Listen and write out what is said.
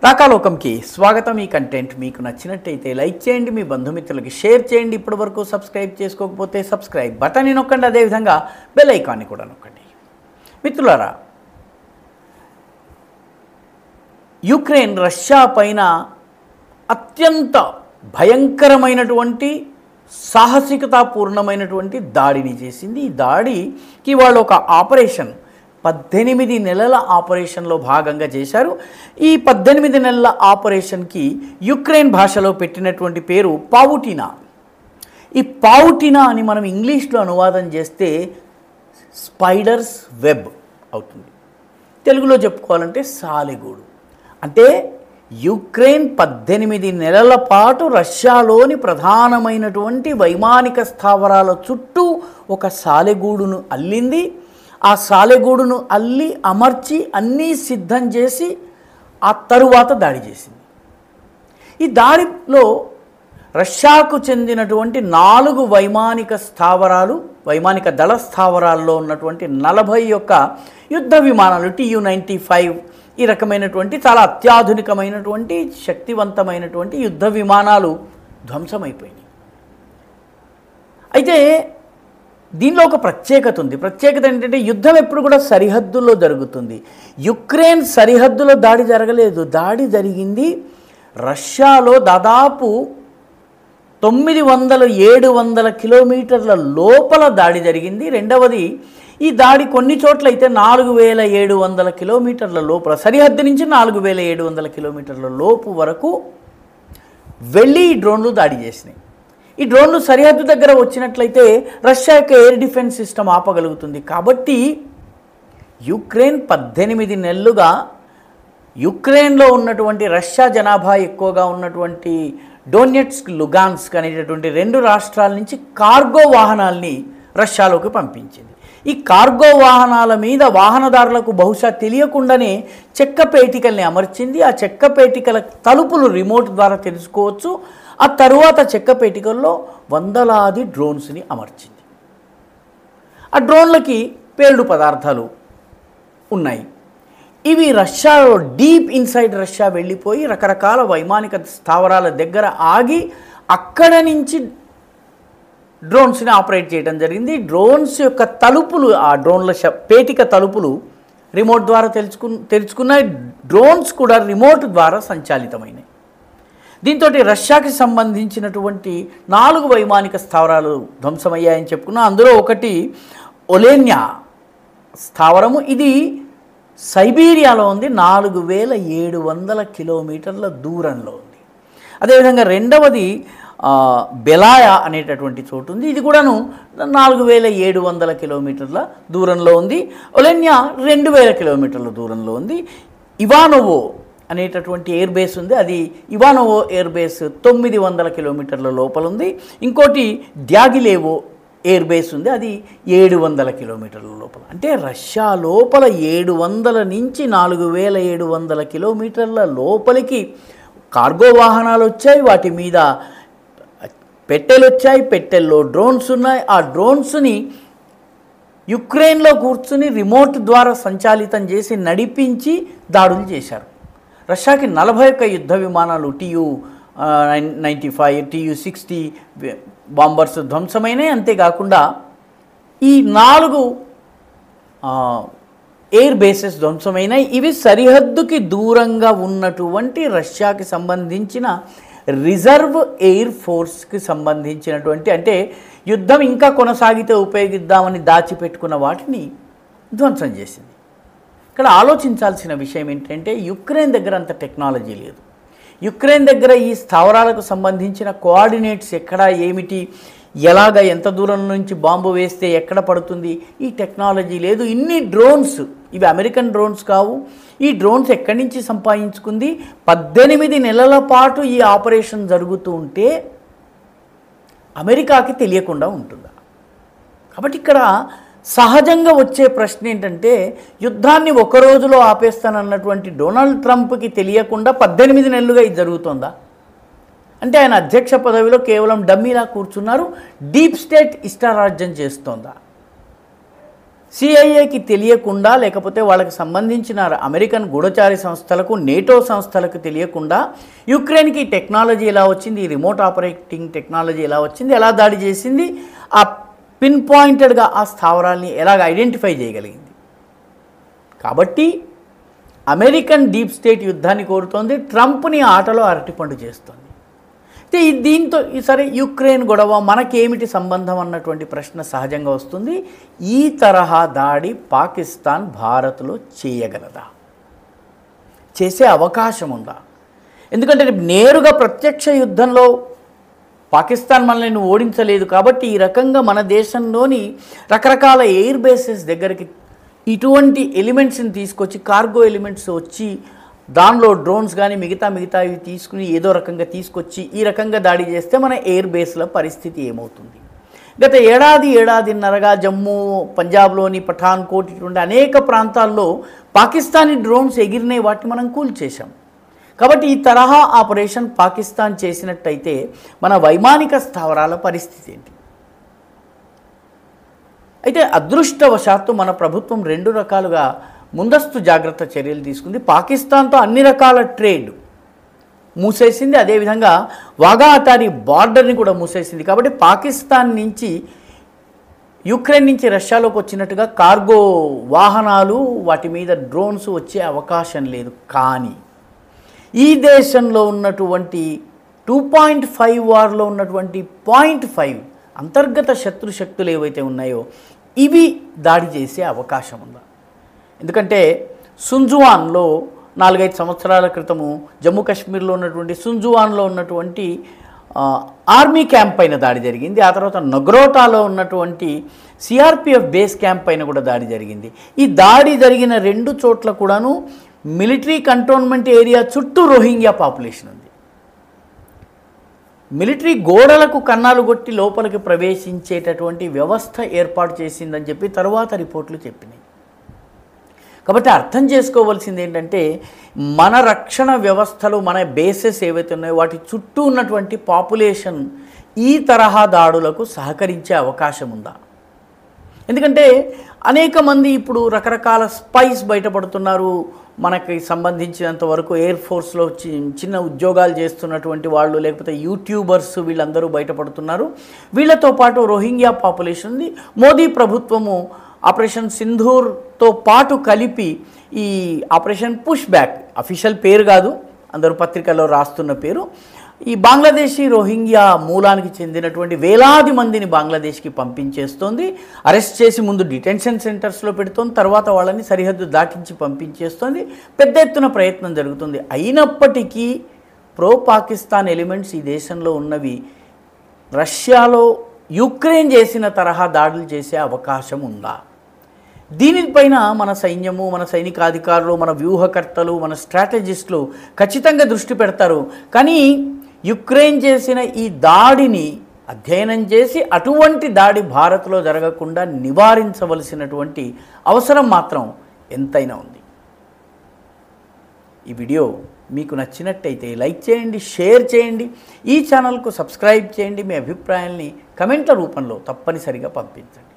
రాకాలోకంకి స్వాగతం. ఈ కంటెంట్ మీకు నచ్చినట్టయితే లైక్ చేయండి, మీ బంధుమిత్రులకి షేర్ చేయండి. ఇప్పటివరకు సబ్స్క్రైబ్ చేసుకోకపోతే సబ్స్క్రైబ్ బటన్ని నొక్కండి, అదేవిధంగా బెల్ ఐకాన్ని కూడా నొక్కండి. మిత్రులారా, యుక్రెయిన్ రష్యా పైన అత్యంత భయంకరమైనటువంటి సాహసికతాపూర్ణమైనటువంటి దాడిని చేసింది. ఈ దాడికి వాళ్ళు ఒక ఆపరేషన్ 18 నెలల ఆపరేషన్లో భాగంగా చేశారు. ఈ 18 నెలల ఆపరేషన్కి యుక్రెయిన్ భాషలో పెట్టినటువంటి పేరు పావుటినా. ఈ పావుటినా అని మనం ఇంగ్లీష్లో అనువాదం చేస్తే స్పైడర్స్ వెబ్ అవుతుంది. తెలుగులో చెప్పుకోవాలంటే సాలెగూడు. అంటే యుక్రెయిన్ 18 నెలల పాటు రష్యాలోని ప్రధానమైనటువంటి వైమానిక స్థావరాల చుట్టూ ఒక సాలెగూడును అల్లింది. ఆ సాలెగూడును అల్లి అమర్చి అన్నీ సిద్ధం చేసి ఆ తరువాత దాడి చేసింది. ఈ దాడిలో రష్యాకు చెందినటువంటి 4 వైమానిక దళ స్థావరాల్లో ఉన్నటువంటి 41 యుద్ధ విమానాలు TU-95 ఈ రకమైనటువంటి చాలా అత్యాధునికమైనటువంటి శక్తివంతమైనటువంటి యుద్ధ విమానాలు ధ్వంసమైపోయినాయి. అయితే దీనిలో ఒక ప్రత్యేకత ఉంది. ప్రత్యేకత ఏంటంటే యుద్ధం ఎప్పుడు కూడా సరిహద్దుల్లో జరుగుతుంది. యుక్రెయిన్ సరిహద్దులో దాడి జరగలేదు. దాడి జరిగింది రష్యాలో దాదాపు 900-700 కిలోమీటర్ల లోపల దాడి జరిగింది. రెండవది, ఈ దాడి కొన్ని చోట్ల అయితే 4700 కిలోమీటర్ల లోపల, సరిహద్దు నుంచి 4700 కిలోమీటర్ల లోపు వరకు వెళ్ళి ఈ డ్రోన్లు దాడి చేసినాయి. ఈ డ్రోన్లు సరిహద్దు దగ్గర వచ్చినట్లయితే రష్యా యొక్క ఎయిర్ డిఫెన్స్ సిస్టమ్ ఆపగలుగుతుంది. కాబట్టి యుక్రెయిన్ 18 నెలలుగా యుక్రెయిన్లో ఉన్నటువంటి రష్యా జనాభా ఎక్కువగా ఉన్నటువంటి డోనెట్స్క్, లుగాన్స్క్ అనేటటువంటి 2 రాష్ట్రాల నుంచి కార్గో వాహనాల్ని రష్యాలోకి పంపించింది. ఈ కార్గో వాహనాల మీద వాహనదారులకు బహుశా తెలియకుండానే చెక్క పేటికల్ని అమర్చింది. ఆ చెక్క పేటికల తలుపులు రిమోట్ ద్వారా తెలుసుకోవచ్చు. ఆ తరువాత చెక్క పేటికల్లో వందలాది డ్రోన్స్ని అమర్చింది. ఆ డ్రోన్లకి పేలుడు పదార్థాలు ఉన్నాయి. ఇవి రష్యాలో డీప్ ఇన్సైడ్ రష్యా వెళ్ళిపోయి రకరకాల వైమానిక స్థావరాల దగ్గర ఆగి అక్కడ నుంచి డ్రోన్స్ని ఆపరేట్ చేయడం జరిగింది. డ్రోన్స్ యొక్క తలుపులు, ఆ డ్రోన్ల పేటిక తలుపులు రిమోట్ ద్వారా తెరుచుకున్నాయి. డ్రోన్స్ కూడా రిమోట్ ద్వారా సంచాలితమైనవి. దీంతో రష్యాకి సంబంధించినటువంటి 4 వైమానిక స్థావరాలు ధ్వంసమయ్యాయని చెప్పుకున్నాం. అందులో ఒకటి ఒలేన్యా స్థావరము. ఇది సైబీరియాలో ఉంది, 4700 కిలోమీటర్ల దూరంలో ఉంది. అదేవిధంగా రెండవది బెలాయా అనేటటువంటి చోటు ఉంది. ఇది కూడాను 4700 కిలోమీటర్ల దూరంలో ఉంది. ఒలెన్యా 2000 కిలోమీటర్ల దూరంలో ఉంది. ఇవానోవో అనేటటువంటి ఎయిర్ బేస్ ఉంది. అది ఇవానోవో ఎయిర్ బేస్ 900 కిలోమీటర్ల లోపల ఉంది. ఇంకోటి డ్యాగిలేవో ఎయిర్ బేస్ ఉంది, అది 700 కిలోమీటర్ల లోపల. అంటే రష్యా లోపల 700 నుంచి 4700 కిలోమీటర్ల లోపలికి కార్గో వాహనాలు వచ్చాయి. వాటి మీద పెట్టెలు వచ్చాయి. పెట్టెల్లో డ్రోన్స్ ఉన్నాయి. ఆ డ్రోన్స్ని యుక్రెయిన్లో కూర్చుని రిమోట్ ద్వారా సంచాలితం చేసి నడిపించి దాడులు చేశారు. రష్యాకి 41 యుద్ధ విమానాలు TU-95, TU-60 బాంబర్స్ ధ్వంసమైనవి. అంతేకాకుండా ఈ 4 ఎయిర్ బేసెస్ ధ్వంసమైనవి. ఇవి సరిహద్దుకి దూరంగా ఉన్నటువంటి రష్యాకి సంబంధించిన రిజర్వ్ ఎయిర్ ఫోర్స్కి సంబంధించినటువంటి, అంటే యుద్ధం ఇంకా కొనసాగితే ఉపయోగిద్దామని దాచిపెట్టుకున్న వాటిని ధ్వంసం చేసింది. ఇక్కడ ఆలోచించాల్సిన విషయం ఏంటంటే యుక్రెయిన్ దగ్గర అంత టెక్నాలజీ లేదు. యుక్రెయిన్ దగ్గర ఈ స్థావరాలకు సంబంధించిన కోఆర్డినేట్స్ ఎక్కడ, ఏమిటి, ఎలాగ, ఎంత దూరం నుంచి బాంబు వేస్తే ఎక్కడ పడుతుంది, ఈ టెక్నాలజీ లేదు. ఇన్ని డ్రోన్స్, ఇవి అమెరికన్ డ్రోన్స్ కావు. ఈ డ్రోన్స్ ఎక్కడి నుంచి సంపాదించుకుంది? 18 నెలల పాటు ఈ ఆపరేషన్ జరుగుతూ ఉంటే అమెరికాకి తెలియకుండా ఉంటుందా? కాబట్టి ఇక్కడ సహజంగా వచ్చే ప్రశ్న ఏంటంటే, యుద్ధాన్ని ఒక రోజులో ఆపేస్తానన్నటువంటి డొనాల్డ్ ట్రంప్కి తెలియకుండా 18 నెలలుగా ఇది జరుగుతుందా? అంటే ఆయన అధ్యక్ష పదవిలో కేవలం డమ్మీలా కూర్చున్నారు. Deep state ఇష్టారాజ్యం చేస్తోందా? సిఐఏకి తెలియకుండా, లేకపోతే వాళ్ళకి సంబంధించిన అమెరికన్ గూఢచారి సంస్థలకు, నేటో సంస్థలకు తెలియకుండా యుక్రెయిన్కి టెక్నాలజీ ఎలా వచ్చింది, రిమోట్ ఆపరేటింగ్ టెక్నాలజీ ఎలా వచ్చింది, ఎలా దాడి చేసింది, ఆ పిన్ పాయింటెడ్గా ఆ స్థావరాల్ని ఎలాగ ఐడెంటిఫై చేయగలిగింది. కాబట్టి అమెరికన్ డీప్ స్టేట్ యుద్ధాన్ని కోరుతోంది, ట్రంప్ని ఆటలో అరటిపండు చేస్తోంది. అయితే దీంతో సరే యుక్రెయిన్ గొడవ మనకేమిటి సంబంధం అన్నటువంటి ప్రశ్న సహజంగా వస్తుంది. ఈ తరహా దాడి పాకిస్తాన్ భారత్లో చేయగలదా, చేసే అవకాశం ఉందా? ఎందుకంటే నేరుగా ప్రత్యక్ష యుద్ధంలో పాకిస్తాన్ మనల్ని ఓడించలేదు కాబట్టి ఈ రకంగా మన దేశంలోని రకరకాల ఎయిర్ బేసెస్ దగ్గరికి ఇటువంటి ఎలిమెంట్స్ని తీసుకొచ్చి, కార్గో ఎలిమెంట్స్ వచ్చి దానిలో డ్రోన్స్ కానీ మిగతావి తీసుకుని ఏదో రకంగా తీసుకొచ్చి ఈ రకంగా దాడి చేస్తే మన ఎయిర్ బేస్ల పరిస్థితి ఏమవుతుంది? గత ఏడాదిన్నరగా జమ్మూ, పంజాబ్లోని పఠాన్కోట్ ఇటువంటి అనేక ప్రాంతాల్లో పాకిస్తానీ డ్రోన్స్ ఎగిరినాయి, వాటిని మనం కూల్చేశాం. కాబట్టి ఈ తరహా ఆపరేషన్ పాకిస్తాన్ చేసినట్టయితే మన వైమానిక స్థావరాల పరిస్థితి ఏంటి? అయితే అదృష్టవశాత్తు మన ప్రభుత్వం 2 రకాలుగా ముందస్తు జాగ్రత్త చర్యలు తీసుకుంది. పాకిస్తాన్తో అన్ని రకాల ట్రేడ్ మూసేసింది, అదేవిధంగా వాఘా అటారీ బార్డర్ని కూడా మూసేసింది. కాబట్టి పాకిస్తాన్ నుంచి, యుక్రెయిన్ నుంచి రష్యాలోకి వచ్చినట్టుగా కార్గో వాహనాలు, వాటి మీద డ్రోన్స్ వచ్చే అవకాశం లేదు. కానీ ఈ దేశంలో ఉన్నటువంటి 2.5 వార్లో ఉన్నటువంటి 0.5 అంతర్గత శత్రుశక్తులు ఏవైతే ఉన్నాయో ఇవి దాడి చేసే అవకాశం ఉందా? ఎందుకంటే సుంజువాన్లో 4-5 సంవత్సరాల క్రితము జమ్మూ కాశ్మీర్లో ఉన్నటువంటి సుంజువాన్లో ఉన్నటువంటి ఆర్మీ క్యాంప్ పైన దాడి జరిగింది. ఆ తర్వాత నగ్రోటాలో ఉన్నటువంటి సిఆర్పిఎఫ్ బేస్ క్యాంప్ పైన కూడా దాడి జరిగింది. ఈ దాడి జరిగిన 2 చోట్ల కూడాను మిలిటరీ కంటోన్మెంట్ ఏరియా చుట్టూ రోహింగ్యా పాపులేషన్ ఉంది. మిలిటరీ గోడలకు కన్నాలు కొట్టి లోపలికి ప్రవేశించేటటువంటి వ్యవస్థ ఏర్పాటు చేసిందని చెప్పి తర్వాత రిపోర్ట్లు చెప్పినాయి. కాబట్టి అర్థం చేసుకోవాల్సింది ఏంటంటే మన రక్షణ వ్యవస్థలు, మన బేసెస్ ఏవైతే ఉన్నాయో వాటి చుట్టూ ఉన్నటువంటి పాపులేషన్ ఈ తరహా దాడులకు సహకరించే అవకాశం ఉందా? ఎందుకంటే అనేక మంది ఇప్పుడు రకరకాల స్పైస్ బయటపడుతున్నారు. మనకి సంబంధించినంత వరకు ఎయిర్ ఫోర్స్లో చిన్న ఉద్యోగాలు చేస్తున్నటువంటి వాళ్ళు, లేకపోతే యూట్యూబర్స్, వీళ్ళందరూ బయటపడుతున్నారు. వీళ్ళతో పాటు రోహింగ్యా పాపులేషన్ ఉంది. మోదీ ప్రభుత్వము ఆపరేషన్ సింధూర్తో పాటు కలిపి ఈ ఆపరేషన్ పుష్ బ్యాక్, అఫీషియల్ పేరు కాదు, అందరూ పత్రికల్లో రాస్తున్న పేరు, ఈ బంగ్లాదేశీ రోహింగ్యా మూలానికి చెందినటువంటి వేలాది మందిని బంగ్లాదేశ్కి పంపించేస్తోంది. అరెస్ట్ చేసి ముందు డిటెన్షన్ సెంటర్స్లో పెడుతోంది, తర్వాత వాళ్ళని సరిహద్దు దాటించి పంపించేస్తోంది. పెద్ద ఎత్తున ప్రయత్నం జరుగుతుంది. అయినప్పటికీ ప్రో పాకిస్తాన్ ఎలిమెంట్స్ ఈ దేశంలో ఉన్నవి రష్యాలో యుక్రెయిన్ చేసిన తరహా దాడులు చేసే అవకాశం ఉందా? దీనిపైన మన సైన్యము, మన సైనికాధికారులు, మన వ్యూహకర్తలు, మన స్ట్రాటజిస్టులు ఖచ్చితంగా దృష్టి పెడతారు. కానీ యుక్రెయిన్ చేసిన ఈ దాడిని అధ్యయనం చేసి అటువంటి దాడి భారత్లో జరగకుండా నివారించవలసినటువంటి అవసరం మాత్రం ఎంతైనా ఉంది. ఈ వీడియో మీకు నచ్చినట్టయితే లైక్ చేయండి, షేర్ చేయండి, ఈ ఛానల్కు సబ్స్క్రైబ్ చేయండి. మీ అభిప్రాయాల్ని కమెంట్ల రూపంలో తప్పనిసరిగా పంపించండి.